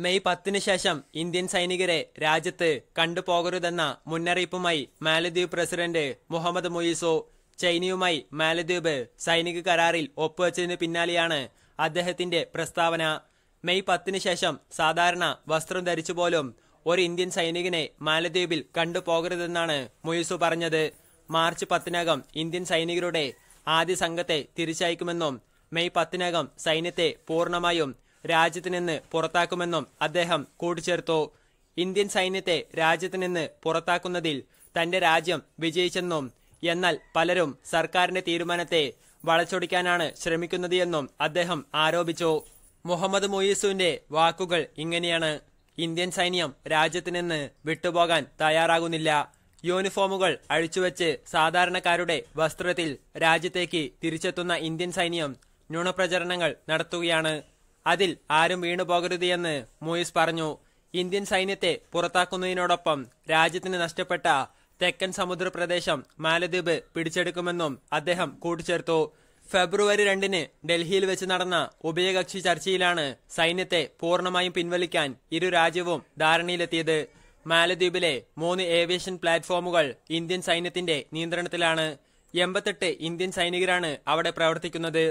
May 10 ശേഷം Indian സൈനികരെ രാജ്യത്ത് കണ്ടുപോകരുതെന്ന മുന്നറിയിപ്പുമായി മാലദ്വീപ് പ്രസിഡന്റ് മുഹമ്മദ് മുയിസോ ചൈനയുമായി മാലദ്വീപ് സൈനിക കരാറിൽ ഒപ്പുവെച്ചതിനു പിന്നാലെയാണ് അദ്ദേഹത്തിന്റെ പ്രസ്താവന. മെയ് 10 ശേഷം സാധാരണ വസ്ത്രം ധരിച്ചുപോലും ഒരു ഇന്ത്യൻ സൈനികനെ മാലദ്വീപിൽ കണ്ടുപോകരുതെന്നാണ് മുയിസോ പറഞ്ഞത്. മാർച്ച് 10 ഇന്ത്യൻ സൈനികരുടെ ആദ്യ സംഘത്തെ തിരിച്ചയക്കുമെന്നും മെയ് 10 സൈന്യത്തെ പൂർണ്ണമായും രാജ്യത്ത് നിന്ന് പുറത്താക്കുമെന്നും അദ്ദേഹം കൂട്ടിച്ചേർത്തു. ഇന്ത്യൻ സൈന്യത്തെ രാജ്യത്ത് നിന്ന് പുറത്താക്കുന്നതിൽ തന്റെ രാജ്യം വിജയിച്ചെന്നും എന്നാൽ പലരും സർക്കാരിന്റെ തീരുമാനത്തെ വളച്ചൊടിക്കാനാണ് ശ്രമിക്കുന്നത് എന്നും അദ്ദേഹം ആരോപിച്ചു. മുഹമ്മദ് മുയിസുവിന്റെ വാക്കുകൾ ഇങ്ങനെയാണ്: ഇന്ത്യൻ സൈന്യം രാജ്യത്ത് നിന്ന് വിട്ടുപോകാൻ തയ്യാറാകുന്നില്ല. യൂണിഫോമുകൾ അഴിച്ചുവെച്ച് സാധാരണക്കാരുടെ വസ്ത്രത്തിൽ രാജ്യത്തേക്ക് തിരിച്ചെത്തുന്ന ഇന്ത്യൻ സൈന്യം നുണപ്രചരണങ്ങൾ നടത്തുകയാണ്. അതിൽ ആരും വീണുപോകരുത് എന്ന് മുയിസ് പറഞ്ഞു. ഇന്ത്യൻ സൈന്യത്തെ പുറത്താക്കുന്നതിനോടൊപ്പം രാജ്യത്തിന് നഷ്ടപ്പെട്ട തെക്കൻ സമുദ്ര പ്രദേശം മാലദ്വീപ് പിടിച്ചെടുക്കുമെന്നും അദ്ദേഹം കൂട്ടിച്ചേർത്തു. ഫെബ്രുവരി 2 ഡൽഹിയിൽ വെച്ച് നടന്ന ഉഭയകക്ഷി ചർച്ചയിലാണ് സൈന്യത്തെ പൂർണ്ണമായും പിൻവലിക്കാൻ ഇരു രാജ്യവും ധാരണയിലെത്തിയത്. മാലദ്വീപിലെ 3 ഏവിയേഷൻ പ്ലാറ്റ്ഫോമുകൾ ഇന്ത്യൻ സൈന്യത്തിന്റെ നിയന്ത്രണത്തിലാണ്. 88 ഇന്ത്യൻ സൈനികരാണ് അവിടെ പ്രവർത്തിക്കുന്നത്.